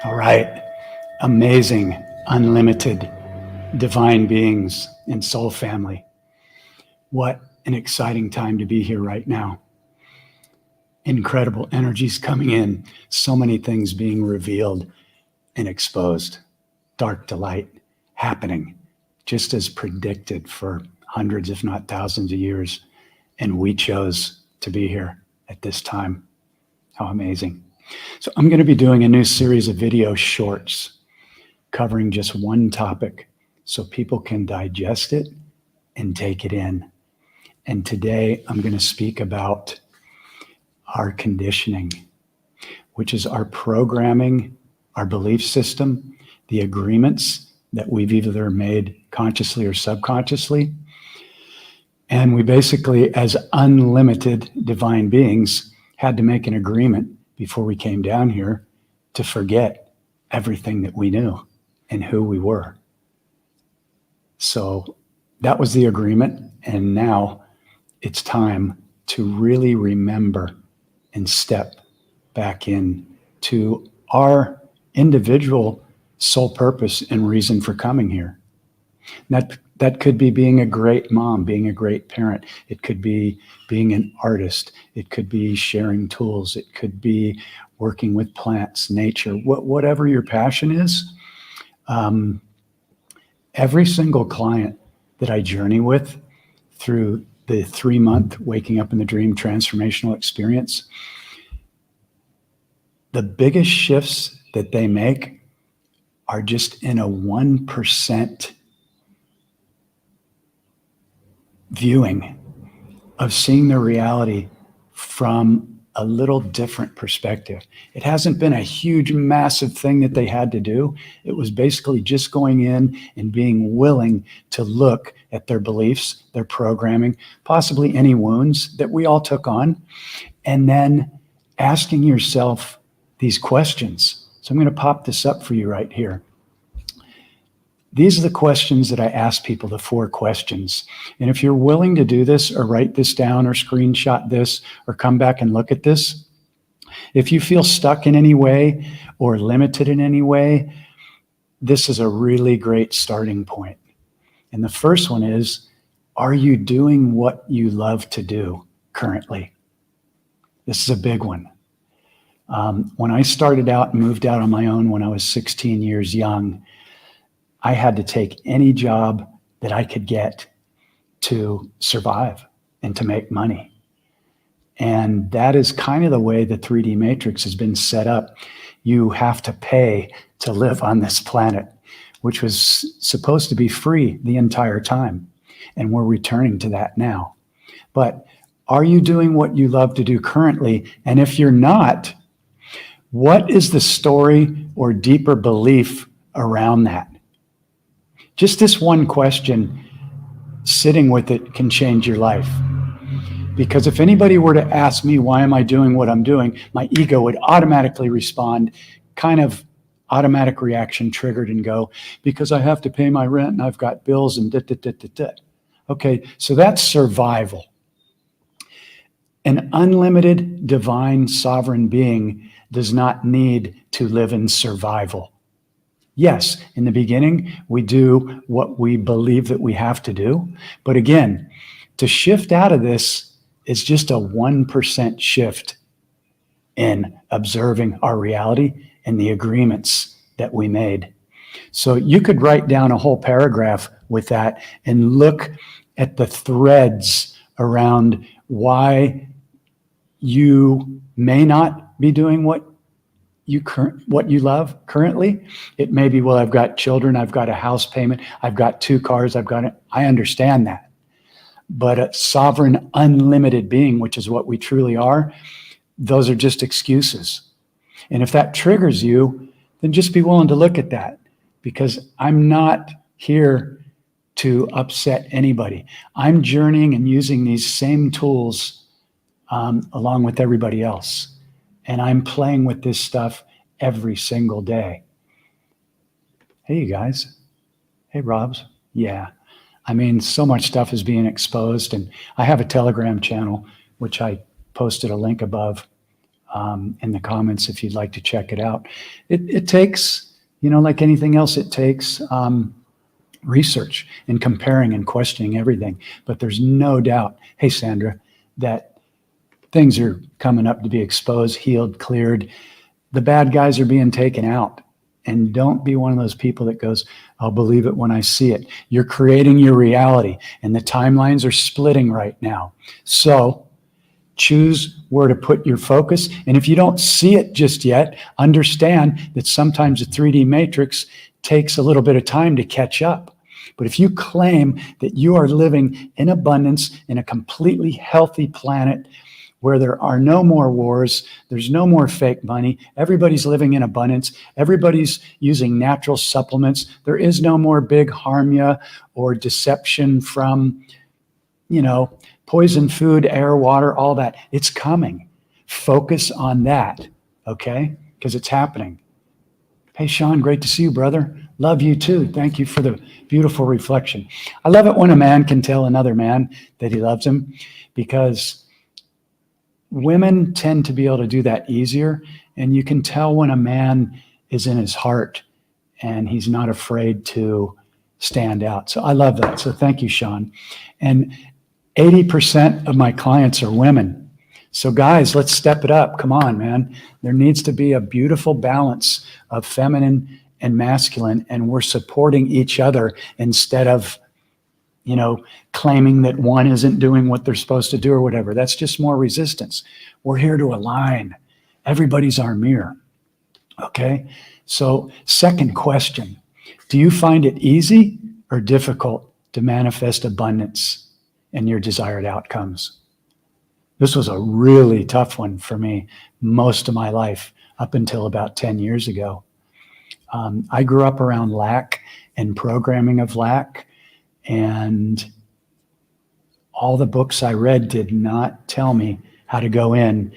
All right. Amazing, unlimited, divine beings and soul family. What an exciting time to be here right now. Incredible energies coming in, so many things being revealed and exposed. Dark to light happening, just as predicted for hundreds, if not thousands of years. And we chose to be here at this time. How amazing. So I'm going to be doing a new series of video shorts covering just one topic so people can digest it and take it in. And today I'm going to speak about our conditioning, which is our programming, our belief system, the agreements that we've either made consciously or subconsciously. And we basically, as unlimited divine beings, had to make an agreement before we came down here to forget everything that we knew and who we were. So that was the agreement. And now it's time to really remember and step back in to our individual soul purpose and reason for coming here. That could be being a great mom, being a great parent. It could be being an artist. It could be sharing tools. It could be working with plants, nature, whatever your passion is. Every single client that I journey with through the 3-month Waking Up in the Dream transformational experience, the biggest shifts that they make are just in a 1% viewing of seeing their reality from a little different perspective. It hasn't been a huge, massive thing that they had to do. It was basically just going in and being willing to look at their beliefs, their programming, possibly any wounds that we all took on, and then asking yourself these questions. So I'm going to pop this up for you right here. These are the questions that I ask people, the 4 questions. And if you're willing to do this or write this down or screenshot this or come back and look at this, if you feel stuck in any way or limited in any way, this is a really great starting point. And the first one is, are you doing what you love to do currently? This is a big one. When I started out and moved out on my own when I was 16 years young, I had to take any job that I could get to survive and to make money. And that is kind of the way the 3D matrix has been set up. You have to pay to live on this planet, which was supposed to be free the entire time. And we're returning to that now. But are you doing what you love to do currently? And if you're not, what is the story or deeper belief around that? Just this one question, sitting with it can change your life. Because if anybody were to ask me, why am I doing what I'm doing? My ego would automatically respond, kind of automatic reaction triggered and go, because I have to pay my rent and I've got bills and da. Okay, so that's survival. An unlimited divine sovereign being does not need to live in survival. Yes, in the beginning, we do what we believe that we have to do. But again, to shift out of this is just a 1% shift in observing our reality and the agreements that we made. So you could write down a whole paragraph with that and look at the threads around why you may not be doing what you love currently. It may be, well, I've got children, I've got a house payment, I've got 2 cars, I understand that. But a sovereign, unlimited being, which is what we truly are, those are just excuses. And if that triggers you, then just be willing to look at that, because I'm not here to upset anybody. I'm journeying and using these same tools along with everybody else. And I'm playing with this stuff every single day. Hey, you guys. Hey, Robs. Yeah. I mean, so much stuff is being exposed. And I have a Telegram channel, which I posted a link above. in the comments if you'd like to check it out. It takes, like anything else, it takes research and comparing and questioning everything. But there's no doubt, hey, Sandra, that things are coming up to be exposed, healed, cleared. The bad guys are being taken out. And don't be one of those people that goes, I'll believe it when I see it. You're creating your reality, and the timelines are splitting right now. So choose where to put your focus. And if you don't see it just yet, understand that sometimes a 3D matrix takes a little bit of time to catch up. But if you claim that you are living in abundance in a completely healthy planet where there are no more wars, there's no more fake money, everybody's living in abundance, everybody's using natural supplements, there is no more big harmia or deception from, poison food, air, water, all that. It's coming. Focus on that, okay? Because it's happening. Hey, Sean, great to see you, brother. Love you too. Thank you for the beautiful reflection. I love it when a man can tell another man that he loves him, because women tend to be able to do that easier. And you can tell when a man is in his heart and he's not afraid to stand out. So I love that. So thank you, Sean. And 80% of my clients are women. So guys, let's step it up. Come on, man. There needs to be a beautiful balance of feminine and masculine, and we're supporting each other instead of, claiming that one isn't doing what they're supposed to do or whatever. That's just more resistance. We're here to align. Everybody's our mirror. Okay? So, second question, do you find it easy or difficult to manifest abundance and your desired outcomes? This was a really tough one for me most of my life, up until about 10 years ago. I grew up around lack and programming of lack, and all the books I read did not tell me how to go in,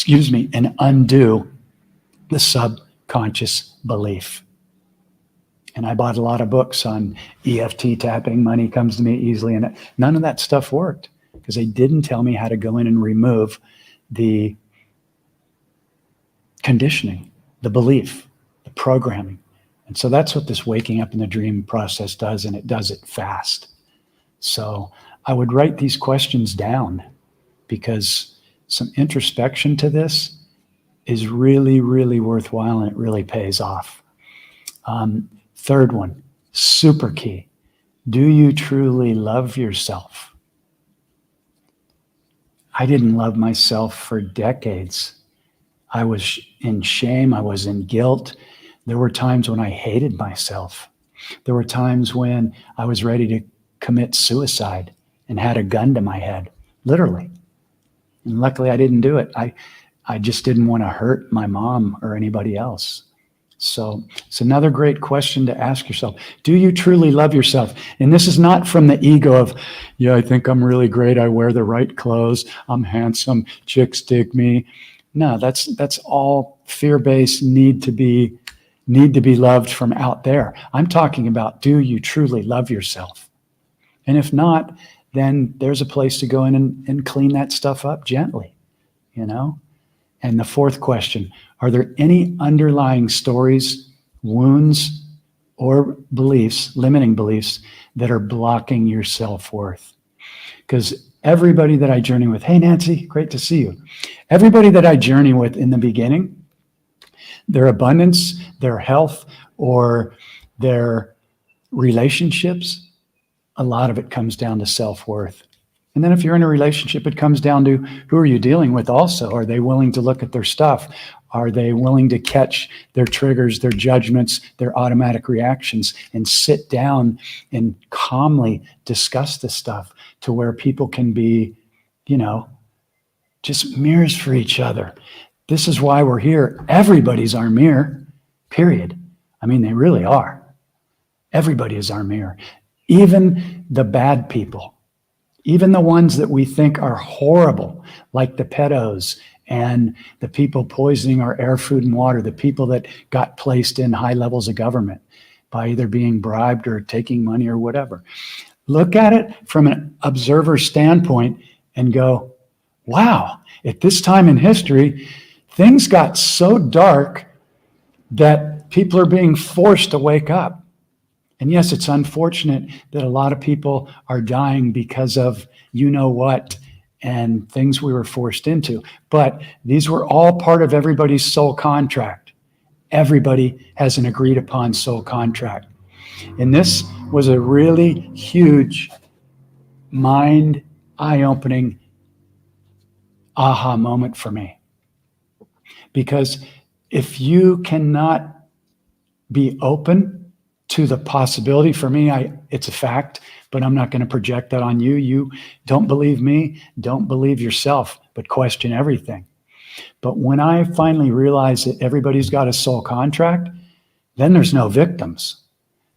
and undo the subconscious belief. And I bought a lot of books on EFT tapping, money comes to me easily, and none of that stuff worked because they didn't tell me how to go in and remove the conditioning, the belief, the programming. And so that's what this waking up in the dream process does, and it does it fast. So I would write these questions down, because some introspection to this is really, really worthwhile, and it really pays off. Third one, super key. Do you truly love yourself? I didn't love myself for decades. I was in shame. I was in guilt. There were times when I hated myself. There were times when I was ready to commit suicide and had a gun to my head, literally. And luckily I didn't do it. I just didn't want to hurt my mom or anybody else. So it's another great question to ask yourself. Do you truly love yourself? And this is not from the ego of, yeah, I think I'm really great. I wear the right clothes. I'm handsome. Chicks dig me. No, that's all fear-based, need to be loved from out there. I'm talking about, do you truly love yourself? And if not, then there's a place to go in and clean that stuff up gently, And the fourth question, are there any underlying stories, wounds, or beliefs, limiting beliefs, that are blocking your self-worth? Because everybody that I journey with, hey, Nancy, great to see you. Everybody that I journey with in the beginning, their abundance, their health, or their relationships, a lot of it comes down to self-worth. And then if you're in a relationship, it comes down to, who are you dealing with also? Are they willing to look at their stuff? Are they willing to catch their triggers, their judgments, their automatic reactions, and sit down and calmly discuss this stuff to where people can be, just mirrors for each other? This is why we're here. Everybody's our mirror, period. I mean, they really are. Everybody is our mirror. Even the bad people, even the ones that we think are horrible, like the pedos and the people poisoning our air, food, and water, the people that got placed in high levels of government by either being bribed or taking money or whatever. Look at it from an observer standpoint and go, wow, at this time in history, things got so dark that people are being forced to wake up. And yes, it's unfortunate that a lot of people are dying because of you know what and things we were forced into. But these were all part of everybody's soul contract. Everybody has an agreed upon soul contract. And this was a really huge mind eye-opening aha moment for me. Because if you cannot be open to the possibility, for me, it's a fact, but I'm not going to project that on you. You don't believe me, don't believe yourself, but question everything. But when I finally realized that everybody's got a soul contract, then there's no victims.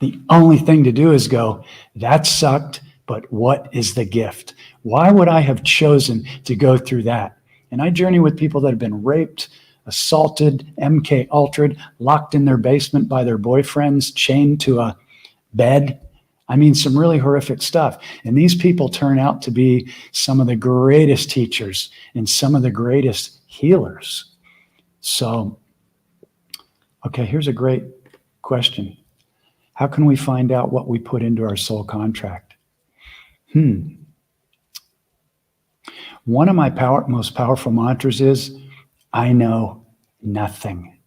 The only thing to do is go, that sucked, but what is the gift? Why would I have chosen to go through that? And I journey with people that have been raped, assaulted, MK ultra'd, locked in their basement by their boyfriends, chained to a bed. I mean, some really horrific stuff. And these people turn out to be some of the greatest teachers and some of the greatest healers. So, okay, here's a great question. How can we find out what we put into our soul contract? One of my most powerful mantras is, I know nothing.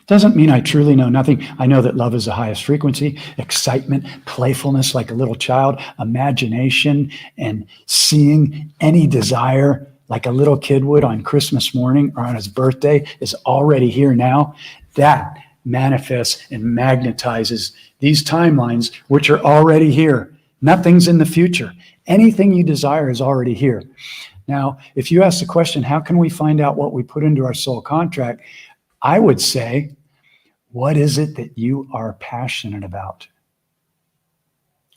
Doesn't mean I truly know nothing. I know that love is the highest frequency, excitement, playfulness like a little child, imagination, and seeing any desire like a little kid would on Christmas morning or on his birthday is already here now. That manifests and magnetizes these timelines, which are already here. Nothing's in the future. Anything you desire is already here. Now, if you ask the question, how can we find out what we put into our soul contract? I would say, what is it that you are passionate about?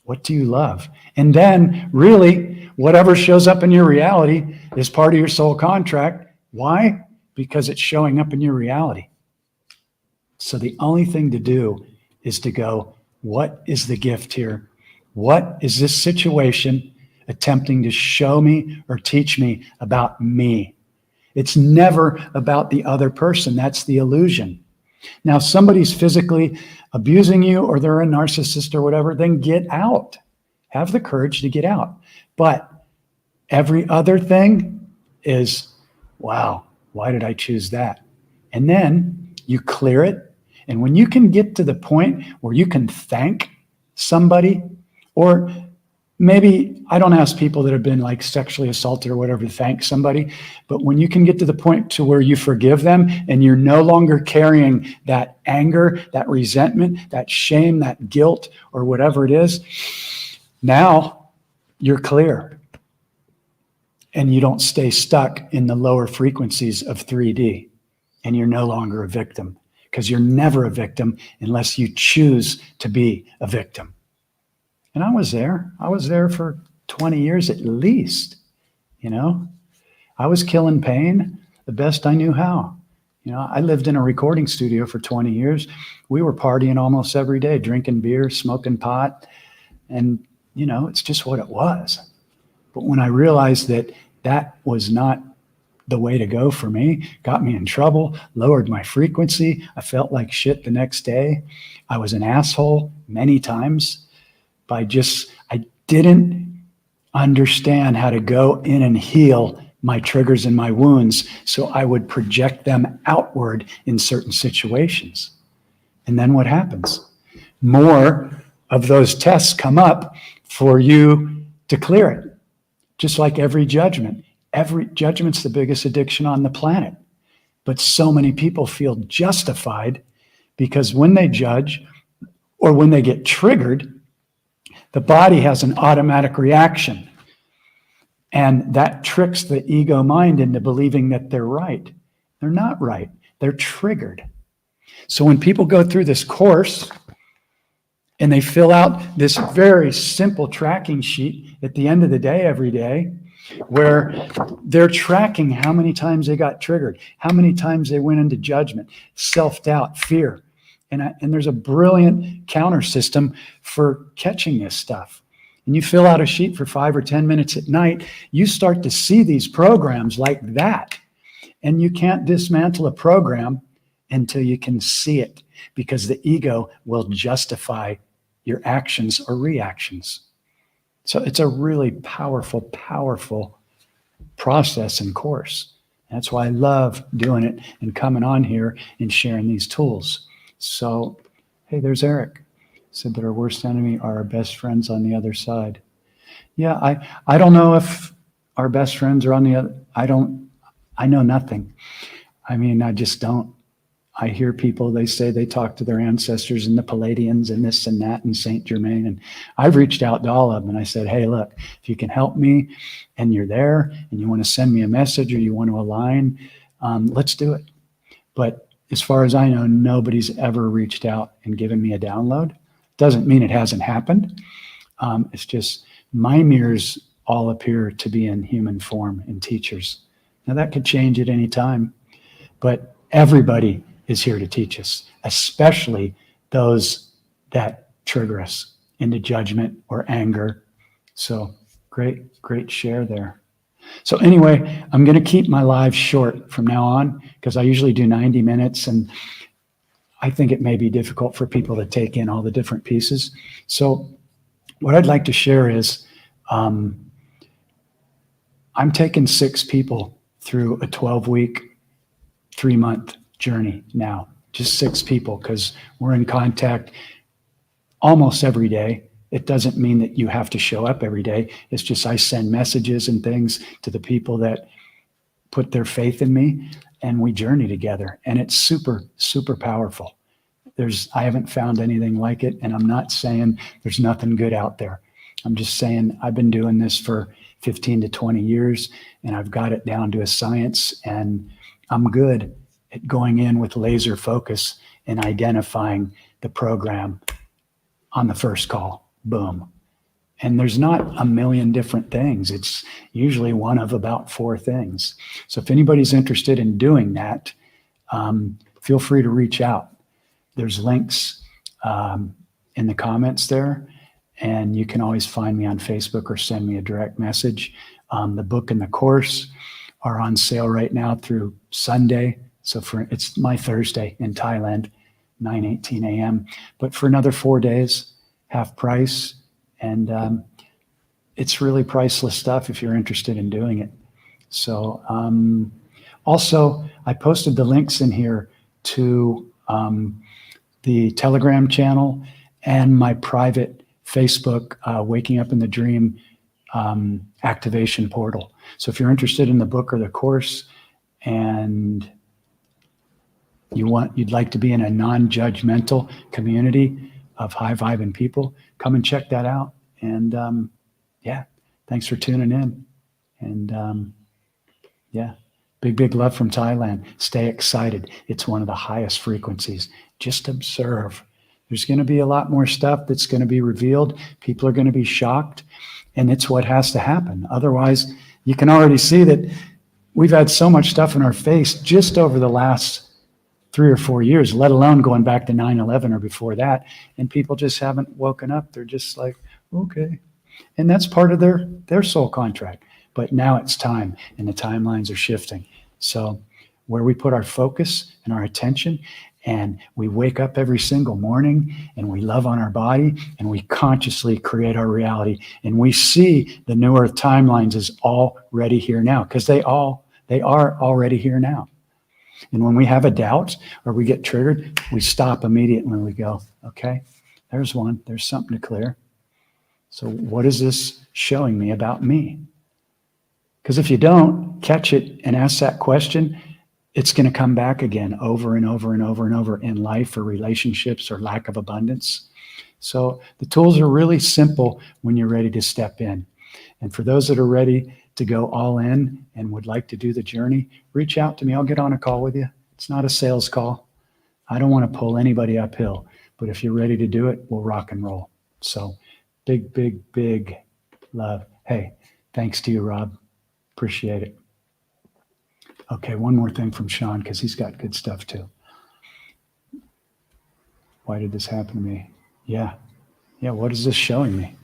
What do you love? And then really, whatever shows up in your reality is part of your soul contract. Why? Because it's showing up in your reality. So the only thing to do is to go, what is the gift here? What is this situation attempting to show me or teach me about me? It's never about the other person. That's the illusion. Now, if somebody's physically abusing you or they're a narcissist or whatever, then get out. Have the courage to get out. But every other thing is, wow, why did I choose that? And then you clear it. And when you can get to the point where you can thank somebody, or maybe I don't ask people that have been like sexually assaulted or whatever to thank somebody, but when you can get to the point to where you forgive them and you're no longer carrying that anger, that resentment, that shame, that guilt, or whatever it is, now you're clear. And you don't stay stuck in the lower frequencies of 3D, and you're no longer a victim. Because you're never a victim unless you choose to be a victim. And I was there. I was there for 20 years at least. You know, I was killing pain the best I knew how. You know, I lived in a recording studio for 20 years. We were partying almost every day, drinking beer, smoking pot. And, you know, it's just what it was. But when I realized that that was not the way to go for me, got me in trouble, lowered my frequency. I felt like shit the next day. I was an asshole many times I didn't understand how to go in and heal my triggers and my wounds, so I would project them outward in certain situations. And then what happens? More of those tests come up for you to clear it. Just like every judgment. Every judgment's the biggest addiction on the planet. But so many people feel justified because when they judge or when they get triggered, the body has an automatic reaction. And that tricks the ego mind into believing that they're right. They're not right. They're triggered. So when people go through this course and they fill out this very simple tracking sheet at the end of the day, every day, where they're tracking how many times they got triggered, how many times they went into judgment, self-doubt, fear. And there's a brilliant counter system for catching this stuff. and you fill out a sheet for 5 or 10 minutes at night, you start to see these programs like that. And you can't dismantle a program until you can see it, because the ego will justify your actions or reactions. So it's a really powerful, powerful process and course. That's why I love doing it and coming on here and sharing these tools. So, hey, there's Eric. Said that our worst enemy are our best friends on the other side. Yeah, I don't know if our best friends are on the other. I know nothing. I mean, I just don't. I hear people, they say they talk to their ancestors and the Palladians and this and that and Saint Germain. And I've reached out to all of them and I said, hey, look, if you can help me and you're there and you want to send me a message or you want to align, let's do it. But as far as I know, nobody's ever reached out and given me a download. Doesn't mean it hasn't happened. It's just my mirrors all appear to be in human form in teachers. Now that could change at any time, but everybody is here to teach us, especially those that trigger us into judgment or anger. So great share there. So anyway, I'm going to keep my lives short from now on because I usually do 90 minutes and I think it may be difficult for people to take in all the different pieces. So what I'd like to share is I'm taking 6 people through a 12-week, 3-month journey now, just 6 people, because we're in contact almost every day. It doesn't mean that you have to show up every day. It's just I send messages and things to the people that put their faith in me, and we journey together. And it's super, super powerful. I haven't found anything like it, and I'm not saying there's nothing good out there. I'm just saying I've been doing this for 15 to 20 years, and I've got it down to a science, and I'm good at going in with laser focus and identifying the program on the first call. Boom. And there's not a million different things. It's usually one of about 4 things. So if anybody's interested in doing that, feel free to reach out. There's links in the comments there, and you can always find me on Facebook or send me a direct message. The book and the course are on sale right now through Sunday. So it's my Thursday in Thailand, 9:18 a.m. But for another 4 days, half price. And it's really priceless stuff if you're interested in doing it. So also, I posted the links in here to the Telegram channel and my private Facebook Waking Up in the Dream activation portal. So if you're interested in the book or the course and you'd like to be in a non-judgmental community of high vibing people, come and check that out. And yeah, thanks for tuning in. And yeah, big love from Thailand. Stay excited. It's one of the highest frequencies. Just observe. There's going to be a lot more stuff that's going to be revealed. People are going to be shocked, and it's what has to happen. Otherwise, you can already see that we've had so much stuff in our face just over the last 3 or 4 years, let alone going back to 9/11 or before that, and people just haven't woken up. They're just like, okay. And that's part of their soul contract. But now it's time, and the timelines are shifting. So where we put our focus and our attention, and we wake up every single morning and we love on our body and we consciously create our reality, and we see the new earth timelines is already here now, because they are already here now. And when we have a doubt or we get triggered, we stop immediately and we go, okay, there's one, there's something to clear. So what is this showing me about me? Because if you don't catch it and ask that question, it's going to come back again over and over and over and over in life or relationships or lack of abundance. So the tools are really simple when you're ready to step in. And for those that are ready to go all in and would like to do the journey, reach out to me. I'll get on a call with you. It's not a sales call. I don't want to pull anybody uphill, but if you're ready to do it, we'll rock and roll. So big love. Hey, thanks to you, Rob. Appreciate it. Okay, one more thing from Sean, because he's got good stuff too. Why did this happen to me? Yeah, what is this showing me?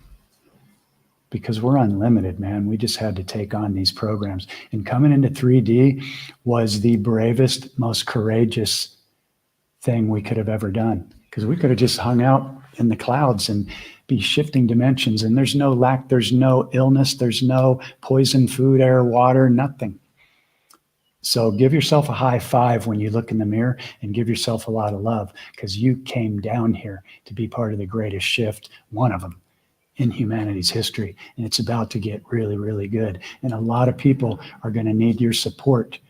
because we're unlimited, man. We just had to take on these programs. And coming into 3D was the bravest, most courageous thing we could have ever done, because we could have just hung out in the clouds and be shifting dimensions. And there's no lack, there's no illness, there's no poison food, air, water, nothing. So give yourself a high five when you look in the mirror, and give yourself a lot of love, because you came down here to be part of the greatest shift, one of them, in humanity's history. And it's about to get really, really good. And a lot of people are going to need your support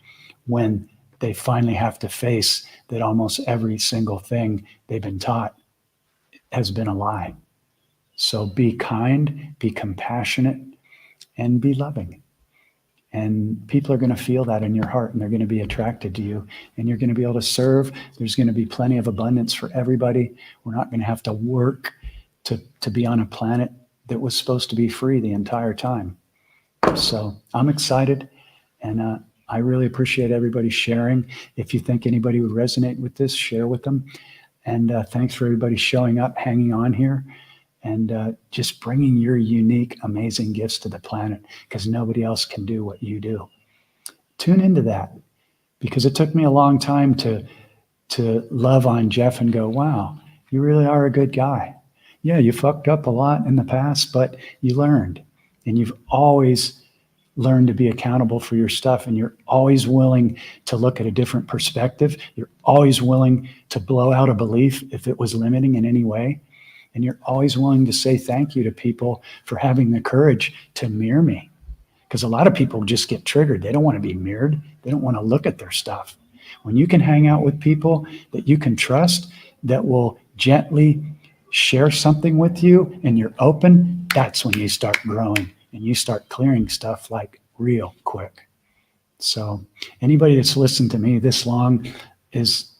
when they finally have to face that almost every single thing they've been taught has been a lie. So be kind, be compassionate, and be loving. And people are going to feel that in your heart, and they're going to be attracted to you, and you're going to be able to serve. There's going to be plenty of abundance for everybody. We're not going to have to work to be on a planet that was supposed to be free the entire time. So I'm excited, and I really appreciate everybody sharing. If you think anybody would resonate with this, share with them. And thanks for everybody showing up, hanging on here, and just bringing your unique, amazing gifts to the planet, because nobody else can do what you do. Tune into that, because it took me a long time to love on Jeff and go, wow, you really are a good guy. Yeah, you fucked up a lot in the past, but you learned, and you've always learned to be accountable for your stuff, and you're always willing to look at a different perspective. You're always willing to blow out a belief if it was limiting in any way. And you're always willing to say thank you to people for having the courage to mirror me. Because a lot of people just get triggered. They don't want to be mirrored. They don't want to look at their stuff. When you can hang out with people that you can trust, that will gently share something with you, and you're open, that's when you start growing and you start clearing stuff like real quick. So anybody that's listened to me this long is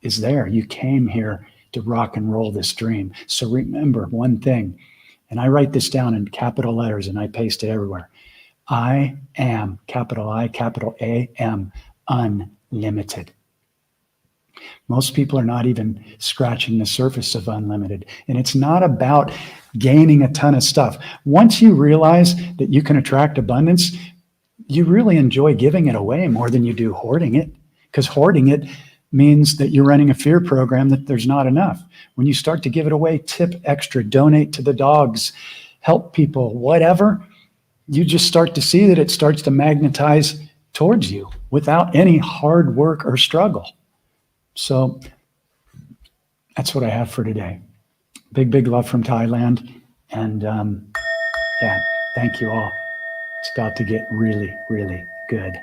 there. You came here to rock and roll this dream. So remember one thing, and I write this down in capital letters and I paste it everywhere. I am, capital I, capital A, M, unlimited. Most people are not even scratching the surface of unlimited. And it's not about gaining a ton of stuff. Once you realize that you can attract abundance, you really enjoy giving it away more than you do hoarding it, because hoarding it means that you're running a fear program that there's not enough. When you start to give it away, tip extra, donate to the dogs, help people, whatever, you just start to see that it starts to magnetize towards you without any hard work or struggle. So that's what I have for today. Big, big love from Thailand. And yeah, thank you all. It's about to get really, really good.